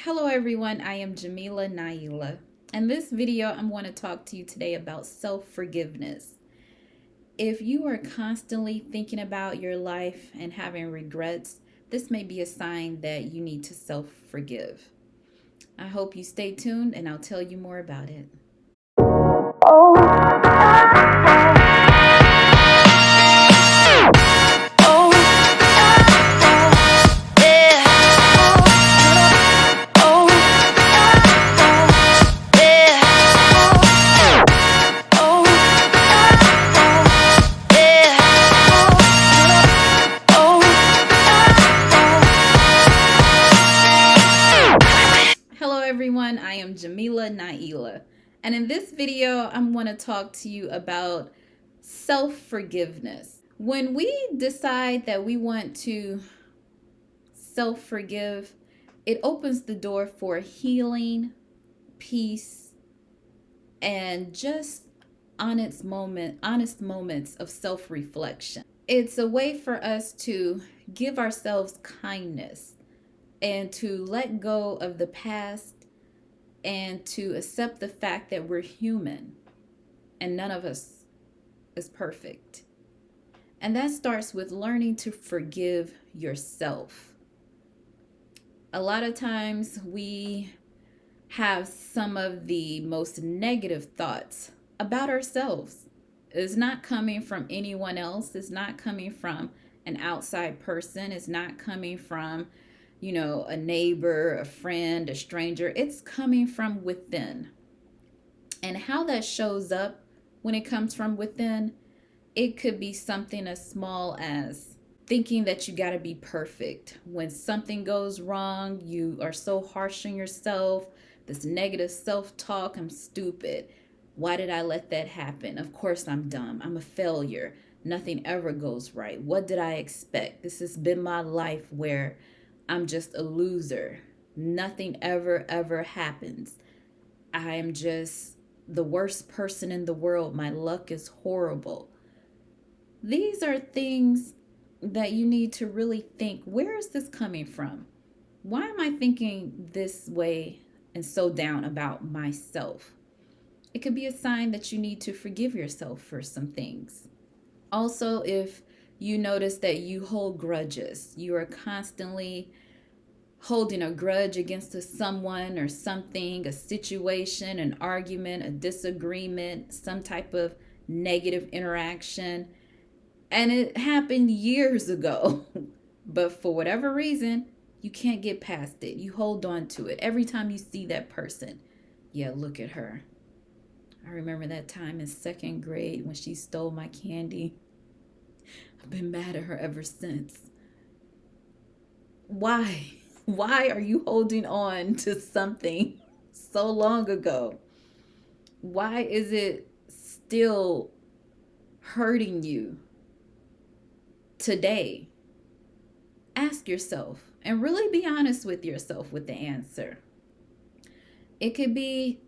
Hello everyone, I am Jamila Naila. In this video, I'm going to talk to you today about self-forgiveness. If you are constantly thinking about your life and having regrets, this may be a sign that you need to self-forgive. I hope you stay tuned and I'll tell you more about it. Hello everyone, I am Jamila Naila, and in this video I'm going to talk to you about self-forgiveness. When we decide that we want to self-forgive, it opens the door for healing, peace, and just honest moments of self-reflection. It's a way for us to give ourselves kindness and to let go of the past and to accept the fact that we're human and none of us is perfect. And that starts with learning to forgive yourself. A lot of times we have some of the most negative thoughts about ourselves. It's not coming from anyone else. It's not coming from an outside person. It's not coming from a neighbor, a friend, a stranger. It's coming from within. And how that shows up when it comes from within, it could be something as small as thinking that you got to be perfect. When something goes wrong, you are so harsh on yourself, this negative self-talk, I'm stupid. Why did I let that happen? Of course I'm dumb. I'm a failure. Nothing ever goes right. What did I expect? This has been my life where I'm just a loser. Nothing ever happens. I am just the worst person in the world. My luck is horrible. These are things that you need to really think, where is this coming from? Why am I thinking this way and so down about myself? It could be a sign that you need to forgive yourself for some things. Also, if you notice that you hold grudges, you are constantly holding a grudge against someone or something, a situation, an argument, a disagreement, some type of negative interaction, and it happened years ago, but for whatever reason, you can't get past it. You hold on to it. Every time you see that person, yeah, look at her. I remember that time in second grade when she stole my candy. I've been mad at her ever since. Why? Why are you holding on to something so long ago? Why is it still hurting you today? Ask yourself and really be honest with yourself with the answer. It could be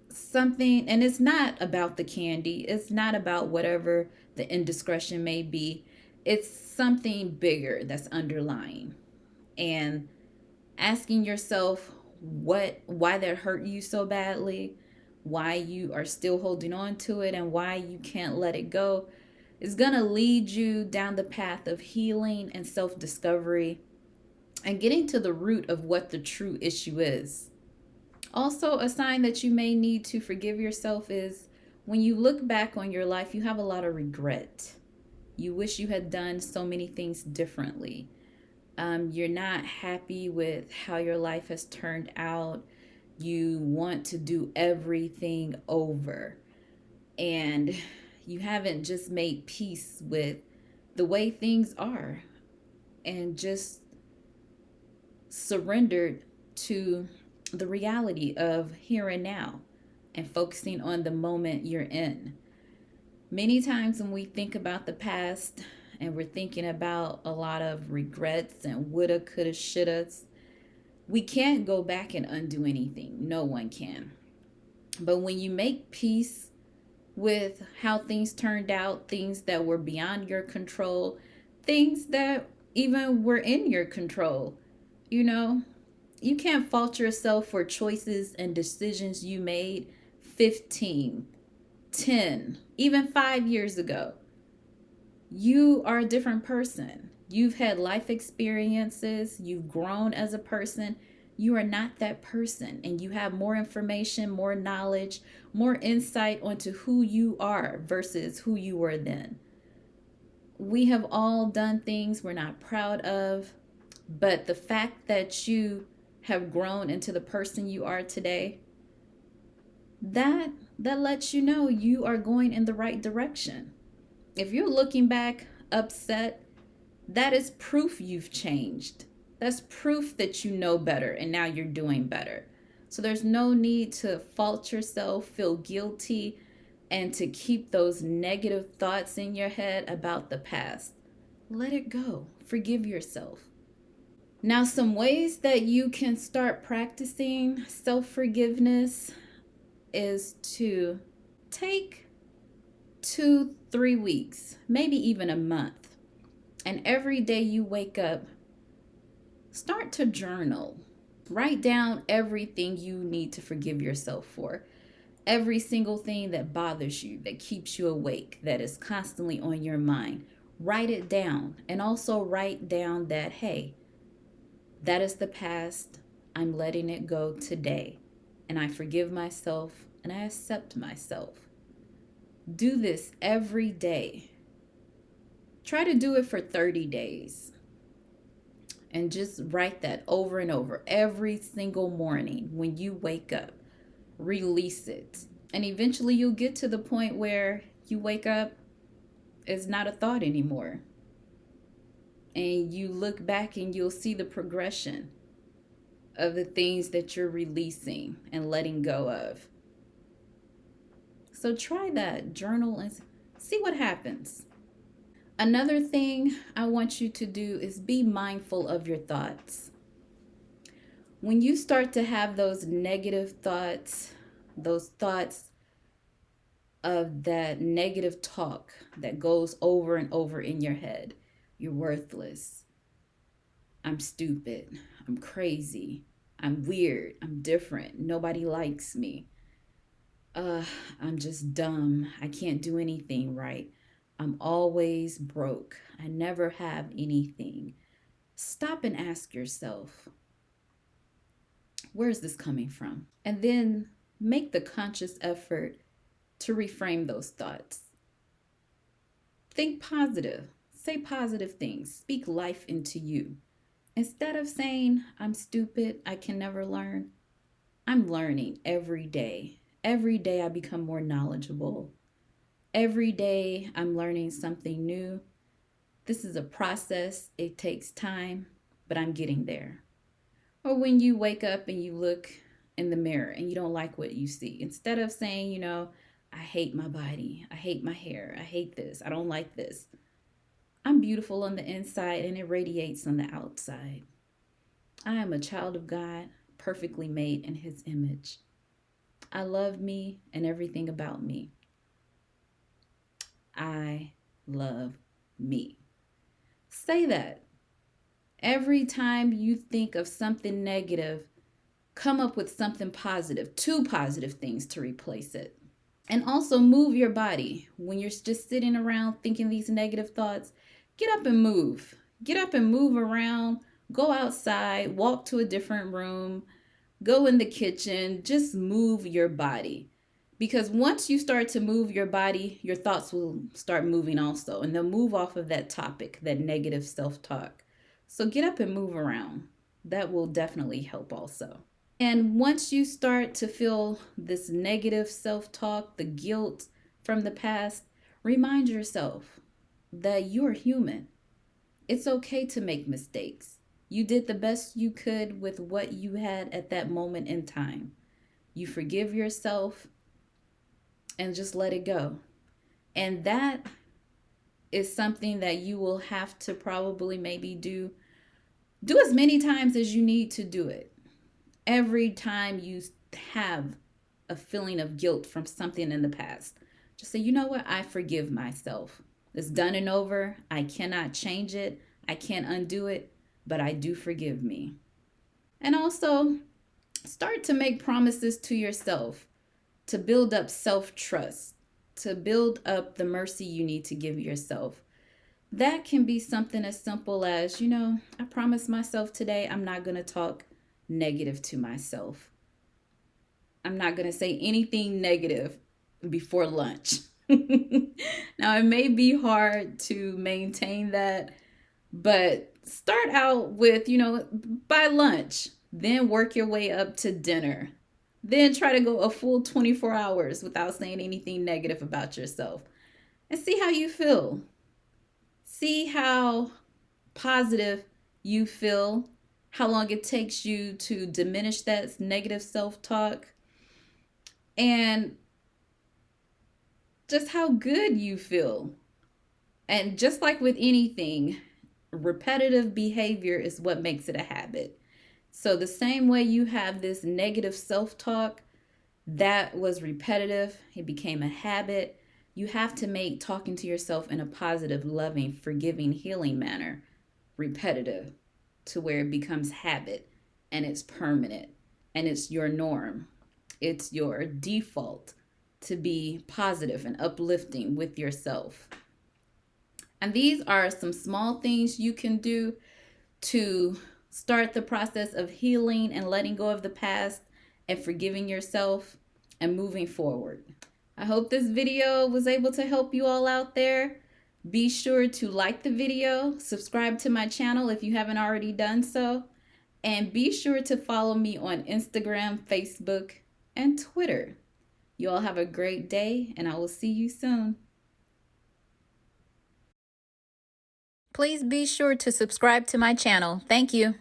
something, and it's not about the candy. It's not about whatever the indiscretion may be. It's something bigger that's underlying. And asking yourself why that hurt you so badly, why you are still holding on to it, and why you can't let it go is going to lead you down the path of healing and self-discovery and getting to the root of what the true issue is. Also, a sign that you may need to forgive yourself is when you look back on your life, you have a lot of regret. You wish you had done so many things differently. You're not happy with how your life has turned out. You want to do everything over. And you haven't just made peace with the way things are and just surrendered to the reality of here and now and focusing on the moment you're in. Many times when we think about the past and we're thinking about a lot of regrets and woulda, coulda, shouldas, we can't go back and undo anything. No one can. But when you make peace with how things turned out, things that were beyond your control, things that even were in your control, You can't fault yourself for choices and decisions you made 15, 10, even 5 years ago. You are a different person. You've had life experiences, you've grown as a person. You are not that person, and you have more information, more knowledge, more insight onto who you are versus who you were then. We have all done things we're not proud of, but the fact that you have grown into the person you are today, that that lets you know you are going in the right direction. If you're looking back upset, that is proof you've changed. That's proof that you know better and now you're doing better. So there's no need to fault yourself, feel guilty, and to keep those negative thoughts in your head about the past. Let it go. Forgive yourself. Now, some ways that you can start practicing self forgiveness is to take 2, 3 weeks, maybe even a month, and every day you wake up, start to journal. Write down everything you need to forgive yourself for. Every single thing that bothers you, that keeps you awake, that is constantly on your mind. Write it down. And also write down that, hey, that is the past. I'm letting it go today. And I forgive myself and I accept myself. Do this every day. Try to do it for 30 days. And just write that over and over every single morning when you wake up. Release it. And eventually you'll get to the point where you wake up, it's not a thought anymore. And you look back and you'll see the progression of the things that you're releasing and letting go of. So try that, journal, and see what happens. Another thing I want you to do is be mindful of your thoughts. When you start to have those negative thoughts, those thoughts of that negative talk that goes over and over in your head, you're worthless, I'm stupid, I'm crazy, I'm weird, I'm different, nobody likes me, uh, I'm just dumb, I can't do anything right, I'm always broke, I never have anything. Stop and ask yourself, where is this coming from? And then make the conscious effort to reframe those thoughts. Think positive, say positive things, speak life into you. Instead of saying, I'm stupid, I can never learn, I'm learning every day. Every day I become more knowledgeable. Every day I'm learning something new. This is a process, it takes time, but I'm getting there. Or when you wake up and you look in the mirror and you don't like what you see, instead of saying, I hate my body, I hate my hair, I hate this, I don't like this, I'm beautiful on the inside and it radiates on the outside. I am a child of God, perfectly made in His image. I love me and everything about me. I love me. Say that. Every time you think of something negative, come up with something positive, two positive things to replace it. And also move your body. When you're just sitting around thinking these negative thoughts, get up and move. Get up and move around. Go outside, walk to a different room, go in the kitchen, just move your body. Because once you start to move your body, your thoughts will start moving also. And they'll move off of that topic, that negative self-talk. So get up and move around. That will definitely help also. And once you start to feel this negative self talk, the guilt from the past, remind yourself that you're human. It's okay to make mistakes. You did the best you could with what you had at that moment in time. You forgive yourself and just let it go. And that is something that you will have to probably maybe do as many times as you need to do it. Every time you have a feeling of guilt from something in the past, just say, you know what? I forgive myself. It's done and over. I cannot change it. I can't undo it, but I do forgive me. And also start to make promises to yourself to build up self trust, to build up the mercy you need to give yourself. That can be something as simple as, I promise myself today I'm not going to talk negative to myself. I'm not going to say anything negative before lunch. Now, it may be hard to maintain that, but start out with, by lunch, then work your way up to dinner. Then try to go a full 24 hours without saying anything negative about yourself and see how you feel. See how positive you feel, how long it takes you to diminish that negative self talk, and just how good you feel. And just like with anything, repetitive behavior is what makes it a habit. So, the same way you have this negative self talk that was repetitive, it became a habit. You have to make talking to yourself in a positive, loving, forgiving, healing manner repetitive to where it becomes habit and it's permanent and it's your norm. It's your default to be positive and uplifting with yourself. And these are some small things you can do to start the process of healing and letting go of the past and forgiving yourself and moving forward. I hope this video was able to help you all out there. Be sure to like the video, subscribe to my channel if you haven't already done so, and be sure to follow me on Instagram, Facebook, and Twitter. You all have a great day, and I will see you soon. Please be sure to subscribe to my channel. Thank you.